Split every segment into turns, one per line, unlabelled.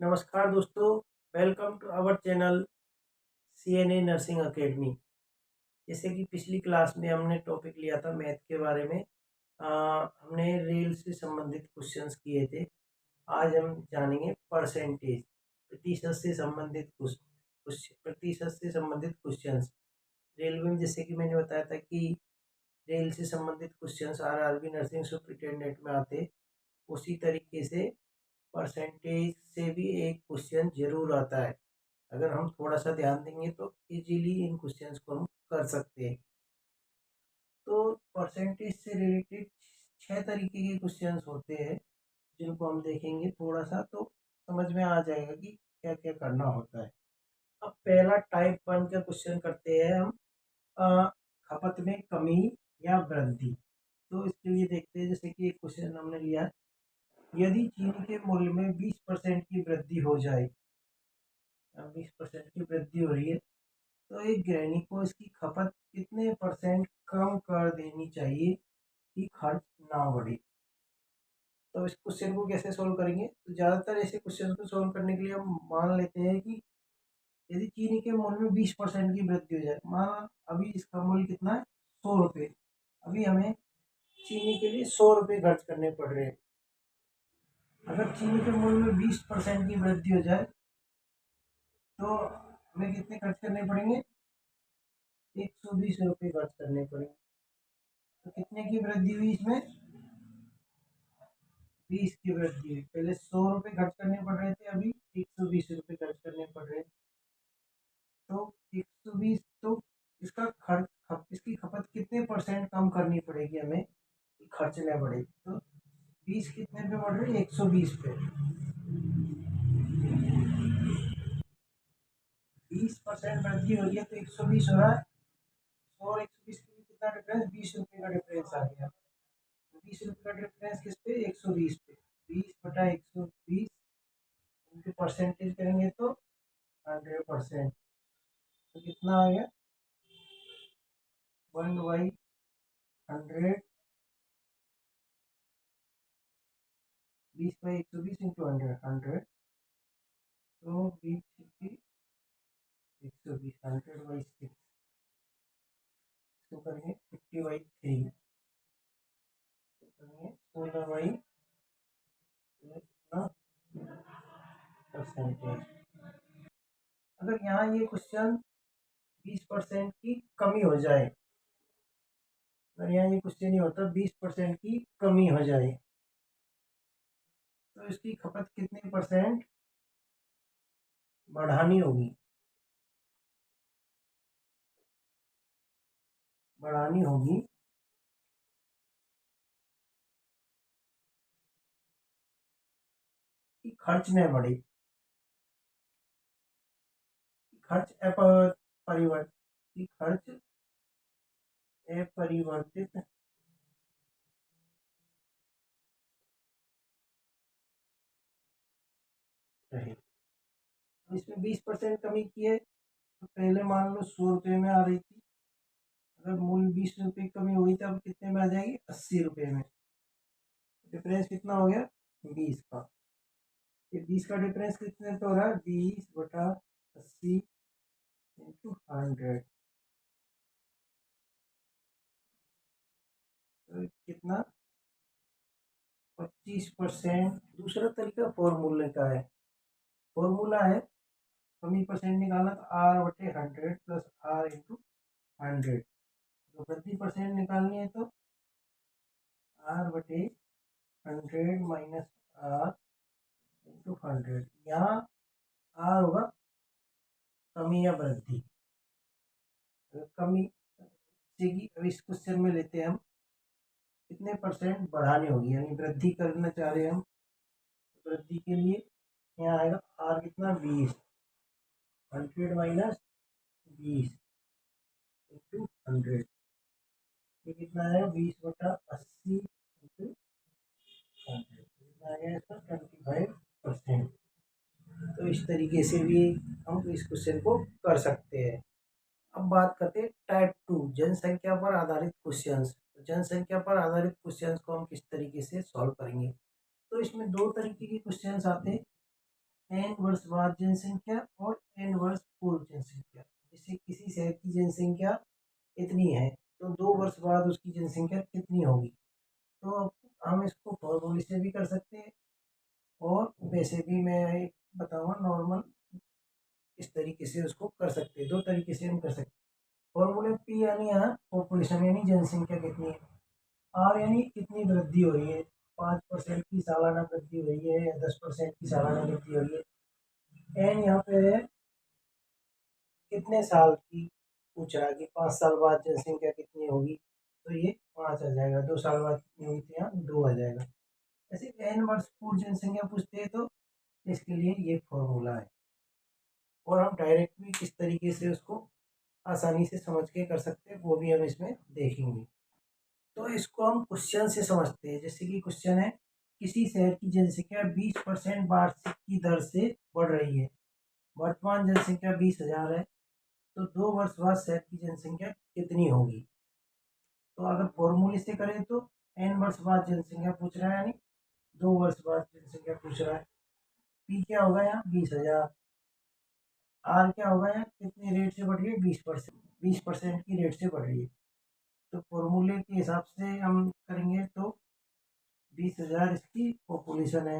नमस्कार दोस्तों, welcome to our channel CNA nursing academy. जैसे कि पिछली क्लास में हमने टॉपिक लिया था मैथ के बारे में। हमने रेल से संबंधित क्वेश्चंस किए थे। आज हम जानेंगे परसेंटेज, प्रतिशत से संबंधित क्वेश्चंस। रेलवे में जैसे कि मैंने बताया था कि रेल से संबंधित क्वेश्चंस आरआरबी नर्सिंग सुपरिटेंडेंट में आते, उसी तरीके से परसेंटेज से भी एक क्वेश्चन जरूर आता है। अगर हम थोड़ा सा ध्यान देंगे तो इजीली इन क्वेश्चंस को हम कर सकते हैं। तो परसेंटेज से रिलेटेड 6 तरीके के क्वेश्चंस होते हैं, जिनको हम देखेंगे थोड़ा सा तो समझ में आ जाएगा कि क्या क्या करना होता है। अब पहला टाइप 1 का क्वेश्चन करते हैं हम, अ, खपत में कमी या वृद्धि। तो इसके लिए देखते हैं, जैसे कि एक क्वेश्चन हमने लिया, यदि चीनी के मूल्य में 20% की वृद्धि हो जाए, 20% की वृद्धि हो रही है, तो एक गृहिणी को इसकी खपत कितने परसेंट कम कर देनी चाहिए कि खर्च ना बढ़े। तो इस क्वेश्चन को कैसे सोल्व करेंगे, तो ज़्यादातर ऐसे क्वेश्चन को सोल्व करने के लिए हम मान लेते हैं कि यदि चीनी के मूल्य में 20% की वृद्धि हो जाए, मान अभी इसका मूल्य कितना है, 100 रुपये। अभी हमें चीनी के लिए 100 रुपये खर्च करने पड़ रहे हैं। अगर चीनी के मूल्य में 20% की वृद्धि हो जाए तो हमें कितने खर्च करने पड़ेंगे, 120 रुपये खर्च करने पड़ेंगे। तो कितने की वृद्धि हुई इसमें, 20 की वृद्धि हुई। पहले 100 रुपये खर्च करने पड़ रहे थे, अभी 120 रुपये खर्च करने पड़ रहे हैं। तो 120, तो इसकी खपत कितने परसेंट कम करनी पड़ेगी हमें कि खर्च न बढ़े। तो 20 कितने पे बढ़ रही है, 120 पे। 20% वृद्धि हो रही है तो 120 हो रहा है। और 120 के बीच कितना डिफरेंस, 20 रुपये का डिफरेंस आ गया। 20 रुपये का डिफरेंस किस पे, 120 पे। 20/120 इनके परसेंटेज करेंगे तो 100%। तो कितना आ गया, 1/100, 20/120 इंटू 100, तो 20/120, 100/6, इसको करेंगे 50/3, करेंगे 16 परसेंटेज। अगर यहाँ ये क्वेश्चन 20% की कमी हो जाए, अगर यहाँ ये क्वेश्चन नहीं होता 20% की कमी हो जाए, तो इसकी खपत कितने परसेंट बढ़ानी होगी, कि खर्च न बढ़े, खर्च अपरिवर्तित रहे। इसमें 20% कमी की है, तो पहले मान लो 100 रुपये में आ रही थी, अगर मूल्य 20 रुपये कमी हुई तो अब कितने में आ जाएगी, 80 रुपये में। डिफरेंस कितना हो गया, 20 का। ये 20 का डिफरेंस कितने पे हो रहा है, 20/80 इंटू 100, तो कितना, 25%। दूसरा तरीका फॉर्मूले का है, फॉर्मूला है कमी परसेंट निकालना, तो R/100 प्लस R इंटू 100। तो वृद्धि परसेंट निकालनी है तो R/100 माइनस R इंटू 100। यहाँ R होगा कमी या वृद्धि। कमी की अब इस क्वेश्चन में लेते हैं हम, कितने परसेंट बढ़ानी होगी, यानी वृद्धि करना चाह रहे हैं हम। वृद्धि के लिए यहाँ आएगा R कितना, 20, 100 माइनस 20 इंटू 100, ये कितना आएगा, 20/80 इंटू 100, कितना आ गया इसका, 25%। तो इस तरीके से भी हम इस क्वेश्चन को कर सकते हैं। अब बात करते हैं टाइप 2, जनसंख्या पर आधारित क्वेश्चंस। जनसंख्या पर आधारित क्वेश्चंस को हम किस तरीके से सॉल्व करेंगे। तो इसमें 2 तरीके के क्वेश्चंस आते हैं। एन वर्ष बाद जनसंख्या और एन वर्ष पूर्व जनसंख्या। जैसे किसी शहर की जनसंख्या इतनी है तो 2 वर्ष बाद उसकी जनसंख्या कितनी होगी। तो अब हम इसको फॉर्मूले से भी कर सकते हैं और वैसे भी मैं एक बताऊंगा नॉर्मल इस तरीके से उसको कर सकते हैं। 2 तरीके से हम कर सकते हैं। फॉर्मूले पी यानी यहाँ पॉपुलेशन यानी जनसंख्या कितनी है, आर यानी कितनी वृद्धि हो रही है, 5% की सालाना वृद्धि हो रही है या 10% की सालाना वृद्धि हो रही है। एन यहाँ पे है कितने साल की पूछ रहा है कि 5 साल बाद जनसंख्या कितनी होगी, तो ये 5 आ जाएगा। 2 साल बाद कितनी होगी तो यहाँ 2 आ जाएगा। ऐसे एन वर्ष पूर्व जनसंख्या पूछते हैं तो इसके लिए ये फॉर्मूला है। और हम डायरेक्ट भी किस तरीके से उसको आसानी से समझ के कर सकते हैं वो भी हम इसमें देखेंगे। तो इसको हम क्वेश्चन से समझते हैं। जैसे कि क्वेश्चन है किसी शहर की जनसंख्या 20% वार्षिक की दर से बढ़ रही है। वर्तमान जनसंख्या 20,000 है तो 2 वर्ष बाद शहर की जनसंख्या कितनी होगी। तो अगर फॉर्मूले से करें तो एन वर्ष बाद जनसंख्या पूछ रहा है यानी 2 वर्ष बाद जनसंख्या पूछ रहा है। पी क्या होगा यहाँ 20,000। आर क्या होगा यहाँ कितने रेट से बढ़ रही है 20%। 20% की रेट से बढ़ रही है। तो फॉर्मूले के हिसाब से हम करेंगे तो 20,000 इसकी पॉपुलेशन है।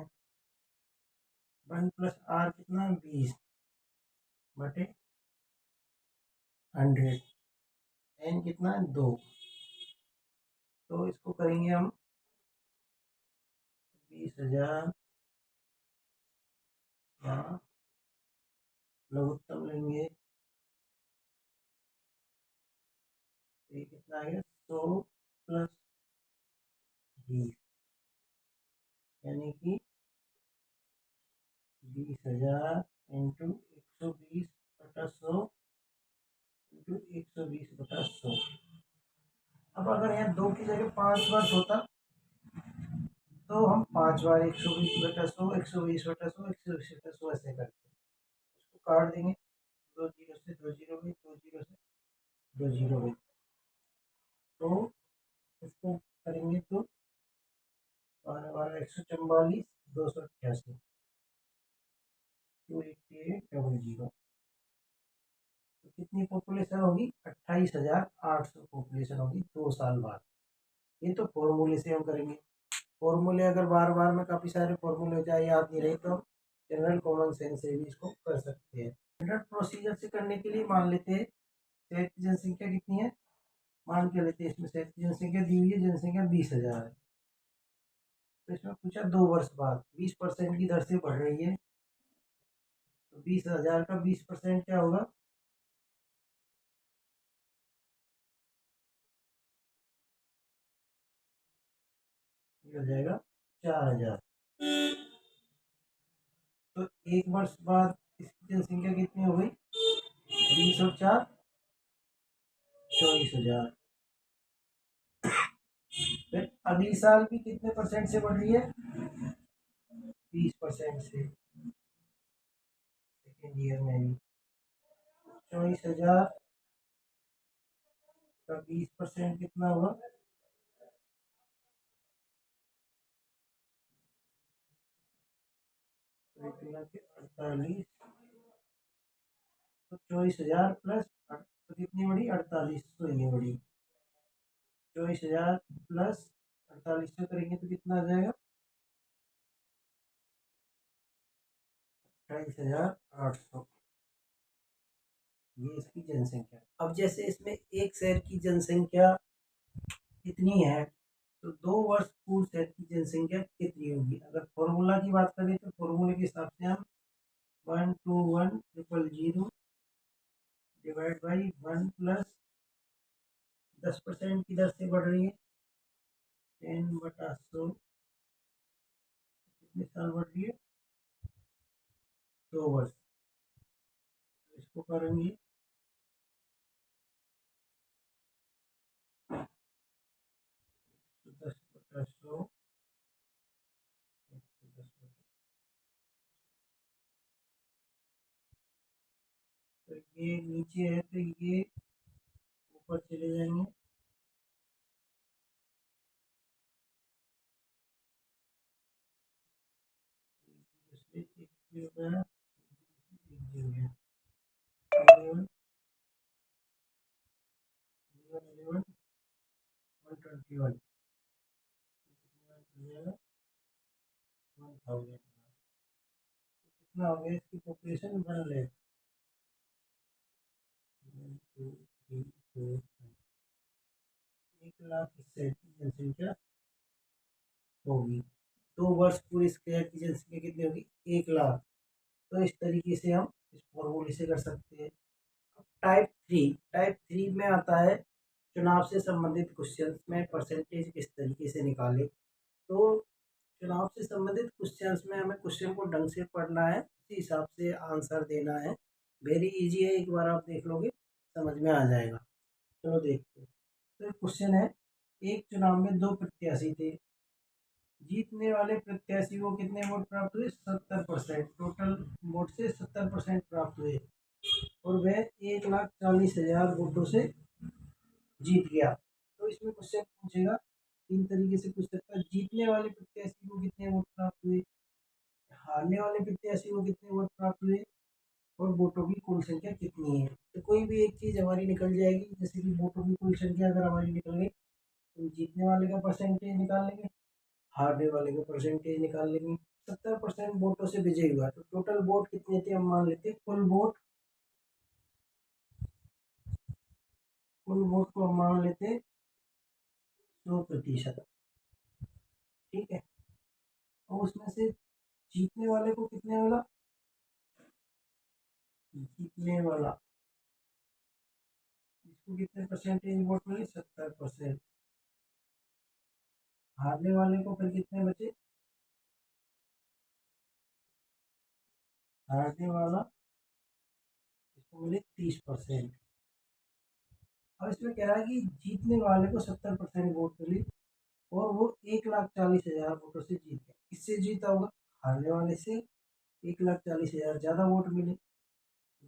1 + आर कितना 20/100। एन कितना 2। तो इसको करेंगे हम 20,000 यहाँ लघुत्तम लेंगे तो ये कितना आ गया 100 + 20 यानी कि 20,000 इंटू 120/100 इंटू 120/100। अब अगर यहाँ 2 की जगह 5 वर्ष होता तो हम 5 बार 120/100 120/100 120/100 ऐसे करते हैं। इसको काट देंगे, 2 जीरो से 2 जीरो गई, 2 जीरो से 2 जीरो गई। तो इसको करेंगे तो 12 12 144 288 288 तो कितनी पॉपुलेशन होगी 28,800 पॉपुलेशन होगी 2 साल बाद। ये तो फॉर्मूले से हम करेंगे। फॉर्मूले अगर बार बार में काफ़ी सारे फॉर्मूले हो जाए याद नहीं रहे तो हम जनरल कॉमन सेंस से भी इसको कर सकते हैं। स्टैंडर्ड प्रोसीजर से करने के लिए मान लेते हैं शहर की जनसंख्या कितनी है, मान के लेते हैं इसमें शहर की जनसंख्या दी हुई है, जनसंख्या 20,000 है। तो इसमें पूछा 2 वर्ष बाद 20% की दर से बढ़ रही है तो 20,000 का 20% क्या होगा, ये हो जाएगा 4,000। तो 1 वर्ष बाद इसकी जनसंख्या कितनी हो गई 20 और 4 24,000। फिर अगली साल भी कितने परसेंट से बढ़ रही है 20% से। सेकेंड ईयर में भी 24,000 का 20% कितना हुआ 48। तो 24,000 प्लस तो कितनी बढ़ी 48 तो ये बढ़ी 24,000 प्लस 48 से करेंगे तो कितना आ जाएगा 28,800। ये इसकी जनसंख्या। अब जैसे इसमें एक शहर की जनसंख्या कितनी है तो 2 वर्ष पूर्व शहर की जनसंख्या कितनी होगी। अगर फॉर्मूला की बात करें तो फॉर्मूले के हिसाब से हम 121,000 डिवाइड बाई 1 + 10% की दर से बढ़ रही है 10/100 कितने साल बढ़ रही है 2 वर्ष। तो इसको करेंगे 110/100 110। तो ये नीचे है तो ये ऊपर चले जाएंगे गया, 11, 121, 1000, कितना हो गया इसकी पॉपुलेशन? 1 लाख, 1 लाख इससे जनसंख्या होगी। 2 वर्ष पूरी स्क्वायर की जनसंख्या कितनी होगी? 1 लाख। तो इस तरीके से हम इस फॉर्मूले से कर सकते हैं। टाइप 3 में आता है चुनाव से संबंधित क्वेश्चंस में परसेंटेज किस तरीके से निकाले। तो चुनाव से संबंधित क्वेश्चंस में हमें क्वेश्चन को ढंग से पढ़ना है, उसी हिसाब से आंसर देना है। वेरी इजी है, एक बार आप देख लोगे समझ में आ जाएगा। चलो देखते हैं। तो क्वेश्चन है, एक चुनाव में 2 प्रत्याशी थे। जीतने वाले प्रत्याशी को कितने वोट प्राप्त हुए? 70%। टोटल वोट से 70% प्राप्त हुए और वह 1,40,000 वोटों से जीत गया। तो इसमें क्वेश्चन पूछेगा, 3 तरीके से पूछ सकता है। जीतने वाले प्रत्याशी को कितने वोट प्राप्त हुए, हारने वाले प्रत्याशी को कितने वोट प्राप्त हुए और वोटों की कुल संख्या कितनी है। तो कोई भी एक चीज़ हमारी निकल जाएगी, जैसे कि वोटों की कुल संख्या अगर हमारी निकल गई तो जीतने वाले का परसेंटेज निकाल लेंगे, हारने वाले का परसेंटेज निकाल लेंगे। 70% वोटों से विजयी हुआ तो टोटल वोट कितने थे हम मान लेते हैं। कुल वोट को हम मान लेते 100%। ठीक है, और उसमें से जीतने वाले को कितने मिला? जीतने वाला इसको कितने परसेंटेज वोट मिले? 70%। हारने वाले को फिर कितने बचे? हारने वाला इसको मिले 30%। अब इसमें कह रहा है कि जीतने वाले को 70% वोट मिली और वो 1,40,000 वोटों से जीत गया। किससे जीता होगा? हारने वाले से 1,40,000 ज़्यादा वोट मिले।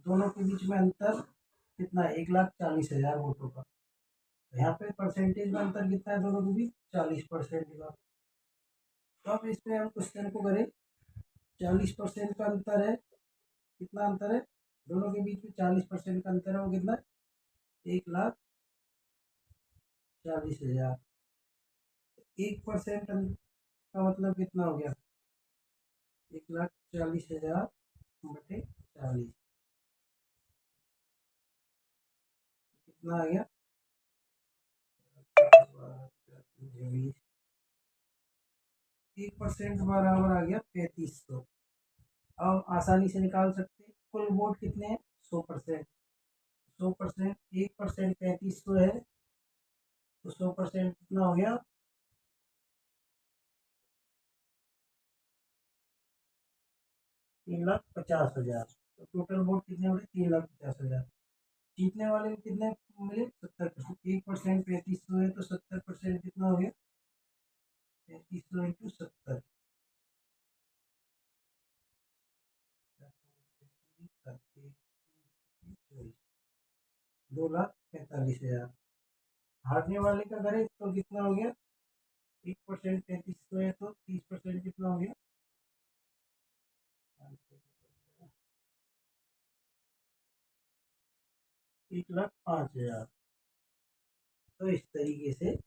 दोनों के बीच में अंतर कितना है? 1,40,000 वोटों का। तो यहाँ पे परसेंटेज में अंतर कितना है दोनों के बीच? 40% का। तो अब इसमें हम क्वेश्चन को करें, 40% का अंतर है। कितना अंतर है दोनों के बीच में? 40% का अंतर है, वो कितना? 1,40,000। 1% का मतलब कितना हो गया? 1,40,000 बटे 40 कितना आ गया? 1% बराबर आ गया 3500। अब आसानी से निकाल सकते हैं कुल वोट कितने हैं? 100%। 100%, 1% 3500 है तो 100% कितना हो गया? 3,50,000। तो टोटल वोट कितने हो गए? 3,50,000। जीतने वाले को कितने मिले? 70%। 1% 3500 है तो 70% कितना हो गया? 3500 इंटू 70, 2,45,000। हारने वाले का करें तो कितना हो गया? 1% 3500 है तो 30% कितना हो गया? 1,05,000। तो इस तरीके से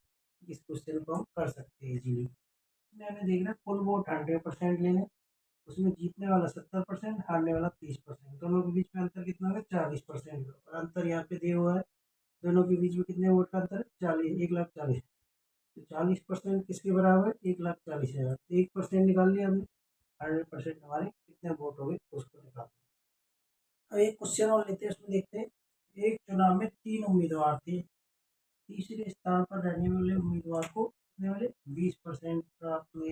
इस क्वेश्चन को हम कर सकते हैं इजीली। इसमें हमें देखना कुल वोट 100% लेने, उसमें जीतने वाला 70%, हारने वाला 30%। दोनों के बीच में अंतर कितना होगा? 40% का। और अंतर यहाँ पे दिया हुआ है, दोनों के बीच में कितने वोट का अंतर है? 40, 1,40,000। तो 40% किसके बराबर है? 1,40,000। 1% निकाल लिया हमने, 100% हमारे कितने वोट हो गए उसको निकाल। अब एक क्वेश्चन और लेते हैं, उसमें देखते हैं। एक चुनाव में 3 उम्मीदवार थे। तीसरे स्थान पर रहने वाले उम्मीदवार को कितने वाले? 20% प्राप्त हुए,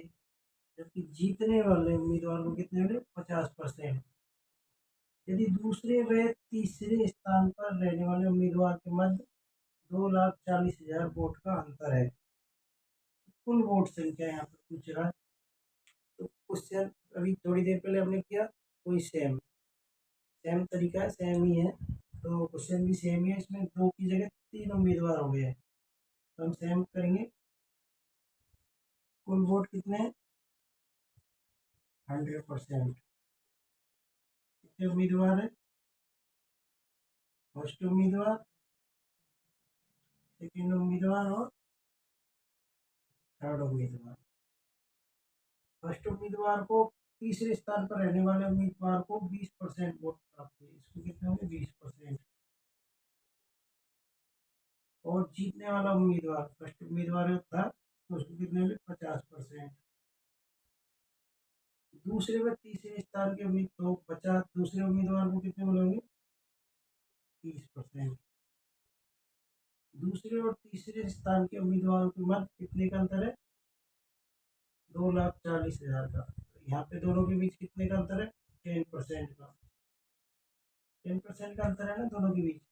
जबकि जीतने वाले उम्मीदवार को कितने मिले? 50%। यदि दूसरे व तीसरे स्थान पर रहने वाले उम्मीदवार के मध्य 2,40,000 वोट का अंतर है, कुल वोट संख्या यहाँ पर पूछ रहा है। तो क्वेश्चन अभी थोड़ी देर पहले हमने किया, कोई सेम सेम तरीका है, सेम ही है। तो क्वेश्चन भी सेम ही है, इसमें 2 की जगह 3 उम्मीदवार हो गए हैं तो हम सेम करेंगे। कुल वोट कितने हैं? 100%। कितने उम्मीदवार है? फर्स्ट उम्मीदवार, सेकंड उम्मीदवार और थर्ड उम्मीदवार। फर्स्ट उम्मीदवार को, तीसरे स्थान पर रहने वाले उम्मीदवार को 20% वोट प्राप्त हुए, इसको कितने होंगे? 20%। और जीतने वाला उम्मीदवार, फर्स्ट उम्मीदवार था तो उसको कितने होंगे? 50%। दूसरे व तीसरे स्थान के उम्मीद तो 50, दूसरे उम्मीदवार को कितने मिलेंगे? 30%। दूसरे और तीसरे स्थान के उम्मीदवारों के मध्य कितने का अंतर है? 2,40,000 का। तो यहाँ पे दोनों के बीच कितने का अंतर है? 10% का। 10% का अंतर है ना दोनों के बीच।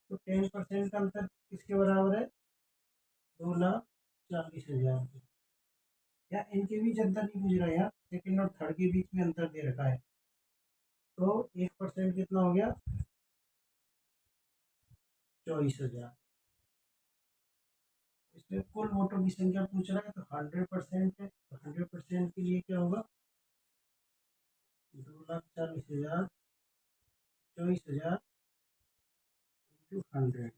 तो 10% का अंतर किसके बराबर है? 2,40,000 के। या इनके बीच अंतर नहीं पूछ रहा है, यहाँ सेकंड और थर्ड के बीच में अंतर दे रखा है। तो 1% कितना हो गया? 24,000। इसमें कुल वोटों की संख्या पूछ रहा है तो 100% है, तो 100% के लिए क्या होगा? 2,40,000, 24,000 इंटू 100,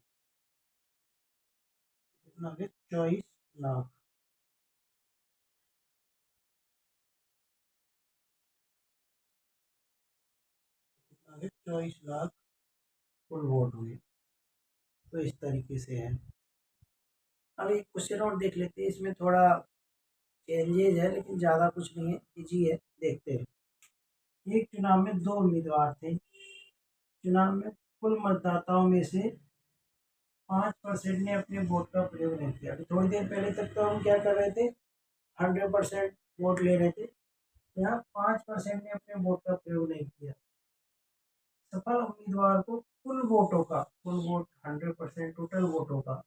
कितना हो गया? 24 लाख। कितना हो गया? 24 लाख कुल वोट हुए। तो इस तरीके से है। अब एक क्वेश्चन और देख लेते हैं, इसमें थोड़ा चेंजेज है लेकिन ज़्यादा कुछ नहीं है, इजी है, देखते हैं। एक चुनाव में दो उम्मीदवार थे। चुनाव में कुल मतदाताओं में से 5% ने अपने वोट का प्रयोग नहीं किया। अभी थोड़ी देर पहले तक तो हम क्या कर रहे थे? 100% वोट ले रहे थे। यहाँ 5% ने अपने वोट का प्रयोग नहीं किया। सफल उम्मीदवार को कुल वोटों का, कुल वोट 100% टोटल वोटों का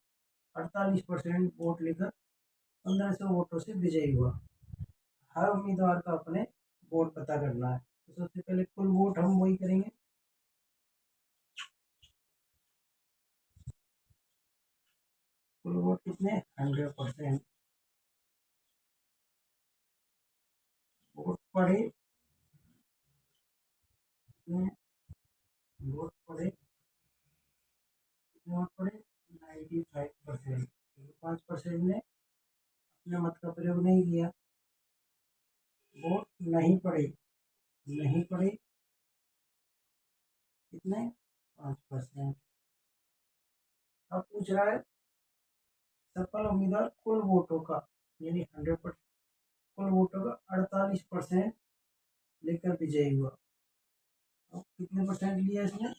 48% वोट लेकर 1,500 वोटों से विजयी हुआ। हर उम्मीदवार का अपने वोट पता करना है। तो सबसे पहले कुल वोट हम वही करेंगे। कुल वोट कितने? 100%। वोट पड़े, वोट पड़े, वोट पड़े 95%। 5% ने अपने मत का प्रयोग नहीं किया। वोट नहीं पड़े, नहीं पड़े कितने? 5%। अब पूछ रहा है सफल उम्मीदवार कुल वोटों का, यानी 100%, कुल वोटों का 48% लेकर विजयी हुआ। अब कितने परसेंट लिया इसने?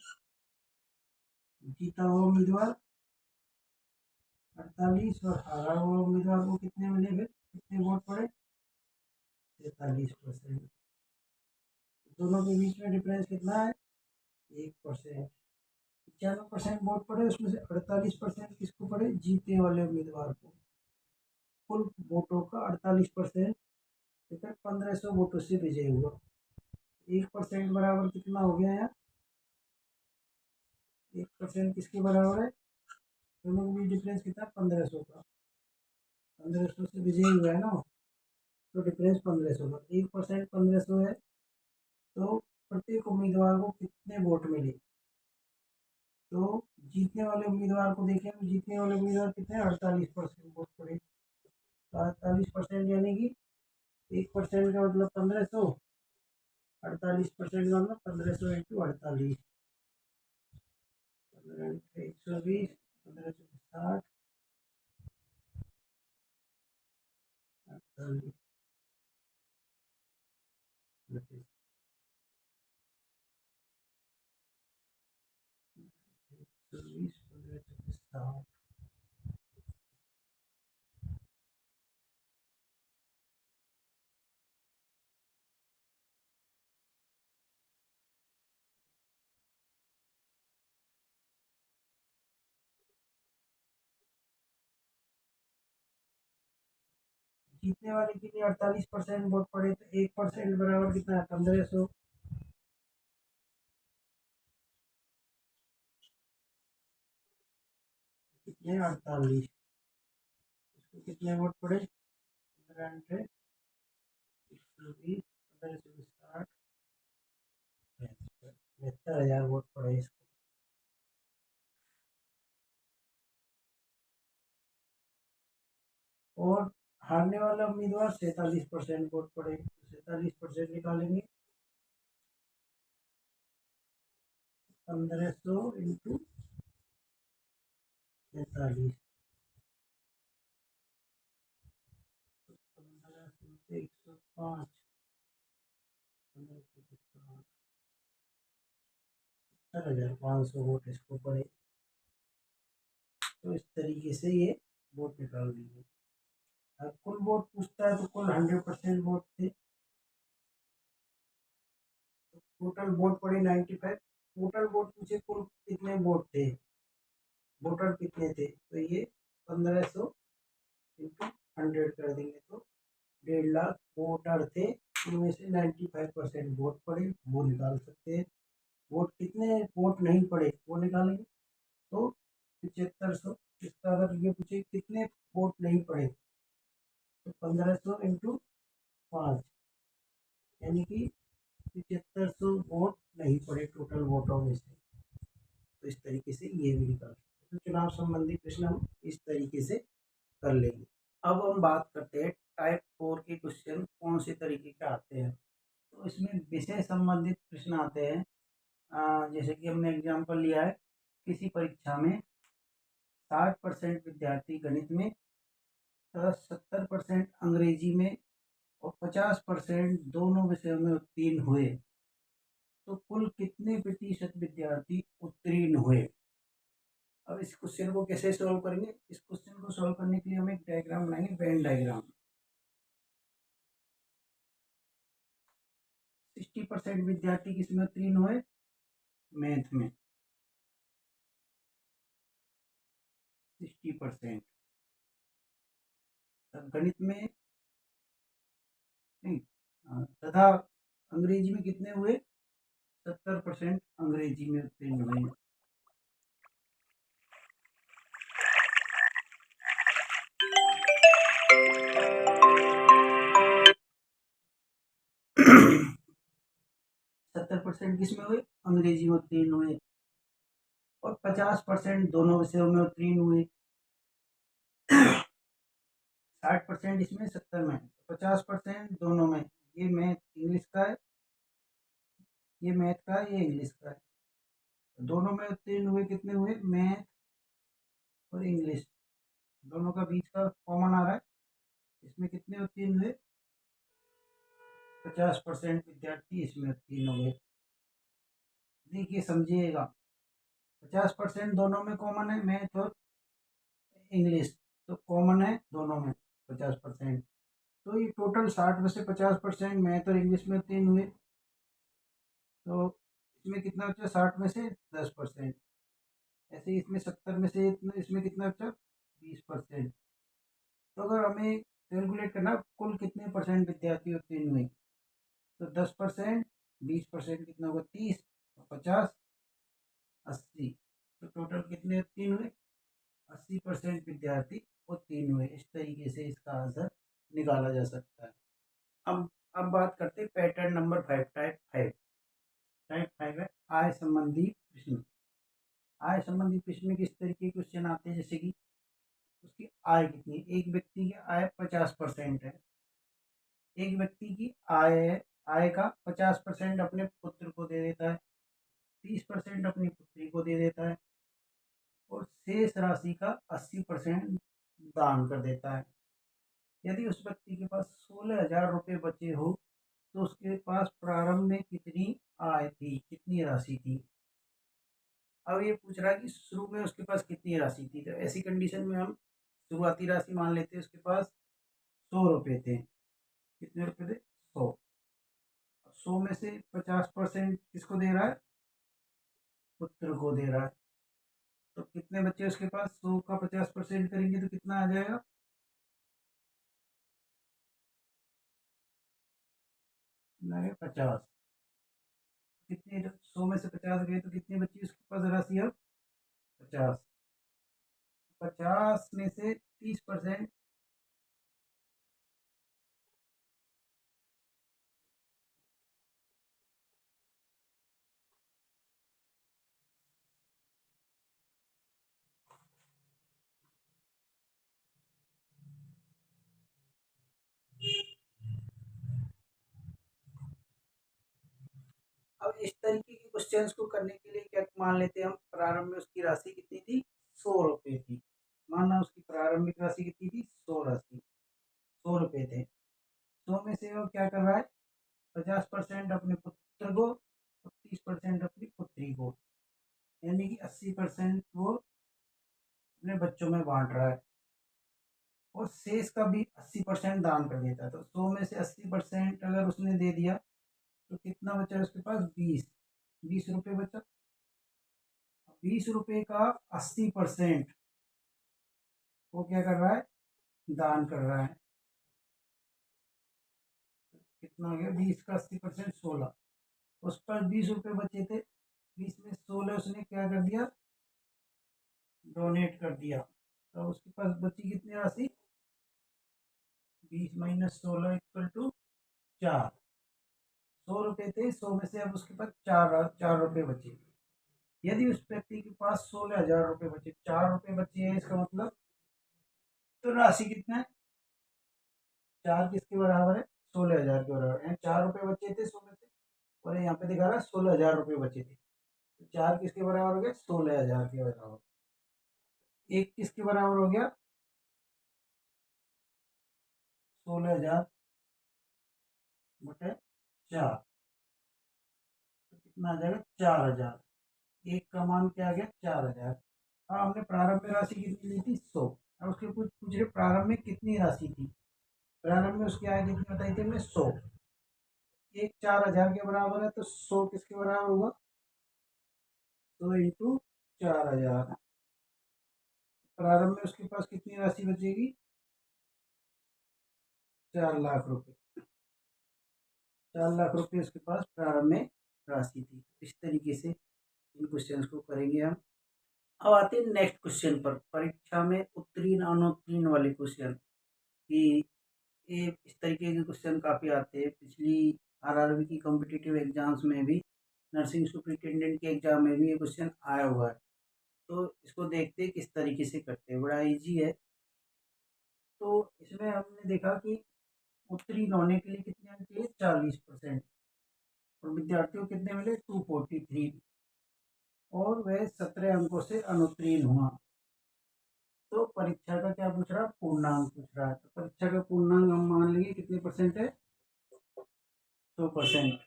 जीता हुआ उम्मीदवार 48 और हारा हुआ उम्मीदवार को कितने मिले? फिर कितने वोट पड़े? 43%। दोनों के बीच में डिफरेंस कितना है? 1%। 95% वोट पड़े, उसमें से 48% किसको पड़े? जीतने वाले उम्मीदवार को। कुल वोटों का 48% लेकर 1,500 वोटों से विजयी हुआ। 1% बराबर कितना हो गया यहाँ? 1% किसके बराबर है? दोनों के बीच डिफरेंस कितना? 1,500 का। 1,500 से विजयी हुआ है ना, तो डिफरेंस 1,500 का। 1% 1,500 है, तो प्रत्येक उम्मीदवार को कितने वोट मिले? तो जीतने वाले उम्मीदवार को देखें, तो जीतने वाले उम्मीदवार कितने? 48% वोट पड़े। तो 48% यानी कि 1% का मतलब 1,500, 48% का मतलब 1,500 इंटू 48, 1,120, 1,560, 48, 120, 1,560। जीतने वाले के लिए 48% वोट पड़े, तो 1% बराबर कितना है? 1,500। कितने? 48। इसको कितने वोट पड़े? 100, 120, 1,560। 72,000 वोट पड़े इसको। और हारने वाला उम्मीदवार 47% वोट पड़े, 47% निकालेंगे। 1500 इंटू 43, 105, 70,500 वोट इसको पड़े। तो इस तरीके से ये वोट निकाल देंगे। अब कुल वोट पूछता है तो कुल 100% वोट थे, टोटल वोट पड़े 95। टोटल वोट पूछे कुल कितने वोट थे, वोटर कितने थे, तो ये 1500 इंटू 100 कर देंगे तो 1.5 लाख वोटर थे। उनमें से 95% वोट पड़े, वो निकाल सकते हैं। वोट कितने वोट नहीं पड़े वो निकालेंगे तो 7500। इसका अगर ये पूछे कितने वोट नहीं पड़े तो 1500 इंटू 5, यानी कि 7500 वोट नहीं पड़े टोटल वोटों में से। तो इस तरीके से ये भी निकाल सकते हैं। तो चुनाव संबंधी प्रश्न हम इस तरीके से कर लेंगे। अब हम बात करते हैं टाइप 4 के क्वेश्चन कौन से तरीके के आते हैं। तो इसमें विषय संबंधित प्रश्न आते हैं। जैसे कि हमने एग्जाम्पल लिया है, किसी परीक्षा में 60% विद्यार्थी गणित में तथा 70% अंग्रेजी में और 50% दोनों विषयों में उत्तीर्ण हुए, तो कुल कितने प्रतिशत विद्यार्थी उत्तीर्ण हुए। अब इस क्वेश्चन को कैसे सॉल्व करेंगे, इस क्वेश्चन को सॉल्व करने के लिए हम एक डायग्राम बनाएंगे, वेन डायग्राम। 60% विद्यार्थी किसमें उत्तीर्ण हुए, मैथ में 60%, गणित में नहीं, तथा अंग्रेजी में कितने हुए, 70% अंग्रेजी में उत्तीर्ण हुए। सत्तर परसेंट किसमें हुए, अंग्रेजी में उत्तीर्ण हुए, और 50% दोनों विषयों में उत्तीर्ण हुए। 60% इसमें, 70 में, 50% दोनों में। ये मैथ इंग्लिश का है, ये मैथ का है, ये इंग्लिश का है। दोनों में उत्तीर्ण हुए कितने हुए, मैथ और इंग्लिश, दोनों का बीच का कॉमन आ रहा है। इसमें कितने उत्तीर्ण हुए, 50% विद्यार्थी इसमें उत्तीर्ण हुए। देखिए समझिएगा, 50% दोनों में कॉमन है, मैथ और इंग्लिश, तो कॉमन है दोनों में 50%। तो ये टोटल 60 में से 50% मैथ और इंग्लिश में उत्तीर्ण हुए, तो इसमें कितना बचा, 60 में से 10%। ऐसे ही इसमें 70 में से इसमें कितना बचा, 20%। तो अगर हमें कैलकुलेट करना कुल कितने परसेंट विद्यार्थी उत्तीर्ण हुए, तो 10%, 20% कितना होगा, 30, 50, 80, तो टोटल कितने उत्तीर्ण हुए, 80% विद्यार्थी उत्तीर्ण हुए। इस तरीके से इसका आंसर निकाला जा सकता है। अब बात करते हैं पैटर्न नंबर 5, टाइप 5। टाइप 5 है आय संबंधी प्रश्न। आय संबंधी प्रश्न में किस तरीके के क्वेश्चन आते हैं, जैसे कि उसकी आय कितनी है। एक व्यक्ति की आय 50% है, एक व्यक्ति की आय है, आय का 50% अपने पुत्र को दे देता है, 30% अपनी पुत्री को दे देता है, और शेष राशि का 80% दान कर देता है। यदि उस व्यक्ति के पास 16,000 रुपये बचे हो तो उसके पास प्रारंभ में कितनी आय थी, कितनी राशि थी। अब ये पूछ रहा है कि शुरू में उसके पास कितनी राशि थी। तो ऐसी कंडीशन में हम शुरुआती राशि मान लेते हैं, उसके पास 100 रुपये थे। कितने रुपये थे, 100। 100 में से 50% किसको दे रहा है, पुत्र को दे रहा है। तो कितने बच्चे उसके पास, 100 का 50% करेंगे तो कितना आ जाएगा, 50। कितने, 100 में से 50 गए तो कितनी बची उसके पास राशि अब, 50। 50 में से 30%,
अब इस तरीके के क्वेश्चंस को करने के लिए क्या मान लेते हैं हम, प्रारंभ में उसकी राशि कितनी थी, 100 रुपये थी। माना उसकी प्रारंभिक राशि कितनी थी, 100 रुपये थे। 100 में से वो क्या कर रहा है, 50% अपने पुत्र को और 30% अपनी पुत्री को, यानी कि 80% वो अपने बच्चों में बांट रहा है और शेष का भी 80% दान कर देता है। तो 100 में से 80% अगर उसने दे दिया तो कितना बचा उसके पास, 20 रुपये बचा। 20 रुपये का 80% वो क्या कर रहा है, दान कर रहा है। कितना हो गया, 20 का 80% 16। उस पर 20 रुपये बचे थे, 20 में 16 उसने क्या कर दिया, डोनेट कर दिया। तो उसके पास बची कितनी राशि, 20 माइनस 16 इक्वल टू 4। 100 रुपये थे, 100 में से अब उसके पास 4 रुपये बचे। यदि उस व्यक्ति के पास 16,000 रुपये बचे, 4 रुपये बचे हैं, इसका मतलब तो राशि कितना है, 4 किसके बराबर है, 16,000 के बराबर है। 4 रुपये बचे थे 100 में से, और यहाँ पे दिखा रहा है 16,000 रुपये बचे थे। तो 4 किसके बराबर हो गया, 16,000 के बराबर। एक किसके बराबर हो गया, 16,000 बटे 4, तो कितना आ जाएगा, 4,000। एक का मान क्या आ गया, 4,000। हाँ, हमने प्रारंभ में राशि कितनी ली थी, 100। अब उसके कुछ पूछ रहे प्रारंभ में कितनी राशि थी, प्रारंभ में उसकी आय कितनी बताई थी हमने, 100। एक 4,000 के बराबर है, तो 100 किसके बराबर हुआ, 100 इंटू 4,000। प्रारंभ में उसके पास कितनी राशि बचेगी, 4 लाख रुपए। 4 लाख रुपए उसके पास प्रारंभ में राशि थी। इस तरीके से इन क्वेश्चंस को करेंगे हम। अब आते हैं नेक्स्ट क्वेश्चन पर, परीक्षा में उत्तीर्ण अनुत्तीर्ण वाले क्वेश्चन कि ये इस तरीके के क्वेश्चन काफ़ी आते हैं। पिछली आरआरबी की कॉम्पिटिटिव एग्जाम्स में भी, नर्सिंग सुपरिटेंडेंट के एग्जाम में भी ये क्वेश्चन आया हुआ है। तो इसको देखते हैं किस तरीके से करते हैं, बड़ा इजी है। तो इसमें हमने देखा कि उत्तीर्ण होने के लिए कितने अंक चाहिए, 40%, और विद्यार्थियों को कितने मिले, 243, और वह 17 अंकों से अनुत्तीर्ण हुआ। तो परीक्षा का क्या पूछ रहा है, पूर्णांक पूछ रहा है। तो परीक्षा का पूर्णांक हम मान लेंगे कितने परसेंट है, 100%।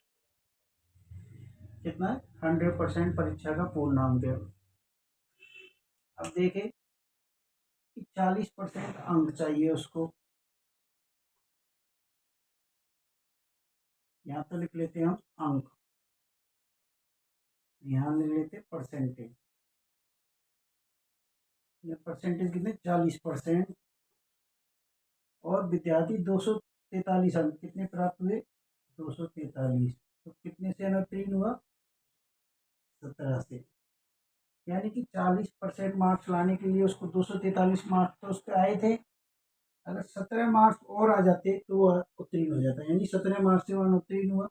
कितना है, 100% परीक्षा का पूर्णांक है। अब देखें कि 40% अंक चाहिए उसको, यहाँ तो लिख लेते हैं हम अंक, यहाँ लिख लेते हैं परसेंटेज। परसेंटेज कितने, 40%। और विद्यार्थी 243 अंक कितने प्राप्त हुए, 243। तो कितने से अनुत्तीर्ण हुआ, 17 से। यानी कि 40% मार्क्स लाने के लिए उसको 243 मार्क्स तो उसके आए थे। अगर 17 मार्क्स और आ जाते तो वह उत्तीर्ण हो जाता, यानी 17 मार्क्स से वह उत्तीर्ण हुआ।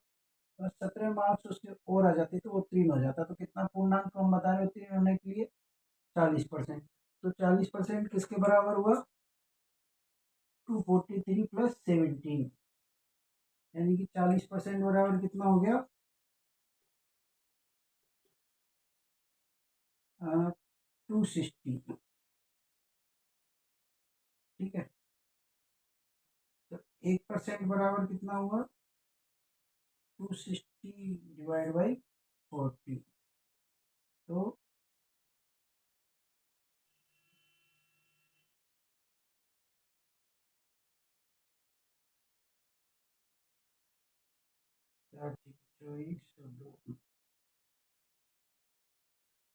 और 17 मार्क्स उसके और आ जाते तो वो उत्तीर्ण हो जाता। तो कितना पूर्णांक हम बता रहे उत्तीर्ण होने के लिए, 40%। तो 40% किसके बराबर हुआ, 243 प्लस 17, यानी कि 40% बराबर कितना हो गया, 260। ठीक है, तो 1% बराबर कितना हुआ, 260 डिवाइड बाई 40। तो चार 24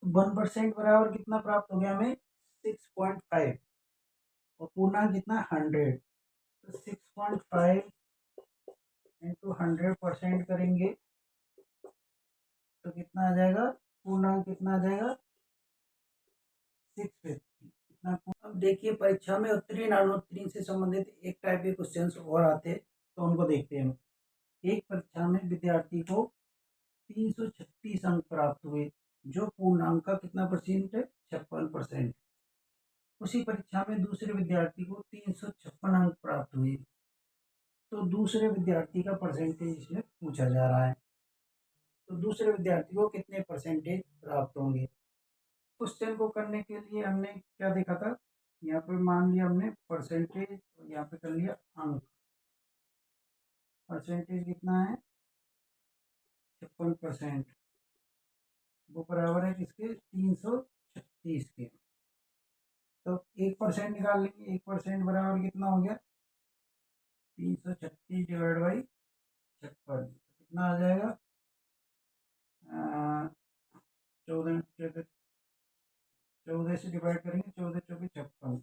1% बराबर कितना प्राप्त हो गया हमें, 6.5। और पूर्णांक कितना, 100। तो 6.5 इंटू 100% करेंगे तो कितना आ जाएगा, पूर्णांक कितना आ जाएगा, 650। कितना। अब देखिए परीक्षा में उत्तीर्ण अनुत्तीर्ण से संबंधित एक टाइप के क्वेश्चंस और आते हैं, तो उनको देखते हैं हम। एक परीक्षा में विद्यार्थी को 336 अंक प्राप्त हुए, जो पूर्णांक का कितना परसेंट है, 56%। उसी परीक्षा में दूसरे विद्यार्थी को 356 अंक प्राप्त हुए, तो दूसरे विद्यार्थी का परसेंटेज इसमें पूछा जा रहा है। तो दूसरे विद्यार्थी को कितने परसेंटेज प्राप्त होंगे। क्वेश्चन को करने के लिए हमने क्या देखा था, यहाँ पे मान लिया हमने परसेंटेज, यहाँ पे कर लिया अंक। परसेंटेज कितना है 56%, वो बराबर है किसके 336 के। तो 1% निकाल लेंगे, 1% बराबर कितना हो गया 336 डिवाइड बाई 56, कितना आ जाएगा 14 14 से डिवाइड करेंगे, 14 चौके 56,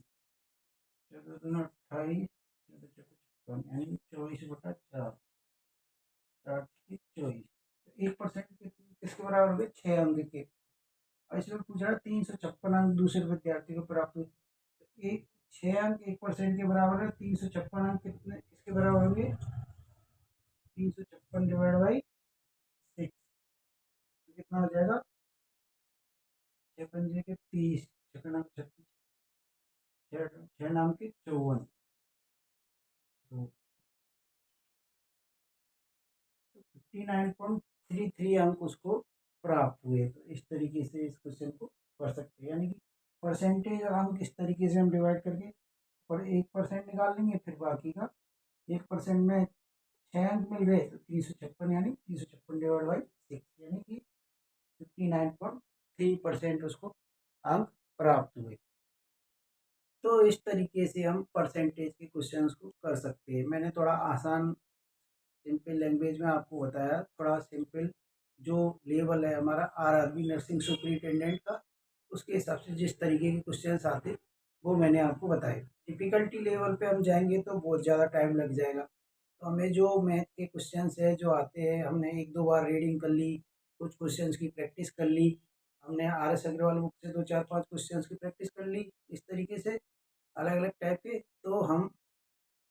14 दूना 28, 14 चौके 56 यानी 24/4, 24। 1% किसके बराबर हो गए 6 अंक के। और इसमें पूछ रहा है 356 अंक दूसरे विद्यार्थी को प्राप्त हुए। तो एक 6 अंक 1% के बराबर है, 356 अंक कितने इसके बराबर होंगे 356 डिवाइड बाई 6, कितना हो जाएगा 6 पंजे के 30, 6 नाम 36, 6 नाम के 54, तो 59.33 अंक उसको प्राप्त हुए। तो इस तरीके से इस क्वेश्चन को कर सकते हैं, यानी कि परसेंटेज और अंक इस तरीके से हम डिवाइड करके और 1% निकाल लेंगे, फिर बाकी का 1% में 6 अंक मिल गए तो 356 यानी 356 डिवाइड बाई 6 यानी कि 59.3% उसको अंक प्राप्त हुए। तो इस तरीके से हम परसेंटेज के क्वेश्चंस को कर सकते हैं। मैंने थोड़ा आसान सिंपल लैंग्वेज में आपको बताया, थोड़ा सिंपल जो लेवल है हमारा आरआरबी नर्सिंग सुपरिटेंडेंट का, उसके हिसाब से जिस तरीके के क्वेश्चंस आते वो मैंने आपको बताए। डिफ़िकल्टी लेवल पे हम जाएंगे तो बहुत ज़्यादा टाइम लग जाएगा। तो हमें जो मैथ के क्वेश्चंस है जो आते हैं, हमने 1-2 बार रीडिंग कर ली, कुछ क्वेश्चंस की प्रैक्टिस कर ली, हमने आर.एस. अग्रवाल बुक से 2, 4, 5 क्वेश्चंस की प्रैक्टिस कर ली, इस तरीके से अलग-अलग टाइप के, तो हम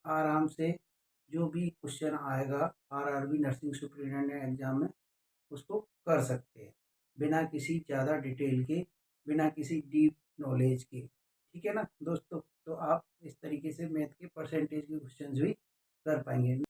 आराम से जो भी क्वेश्चन आएगा आरआरबी नर्सिंग सुपरिटेंडेंट एग्जाम में उसको कर सकते हैं, बिना किसी ज़्यादा डिटेल के, बिना किसी डीप नॉलेज के। ठीक है ना दोस्तों, तो आप इस तरीके से मैथ के परसेंटेज के क्वेश्चंस भी कर पाएंगे।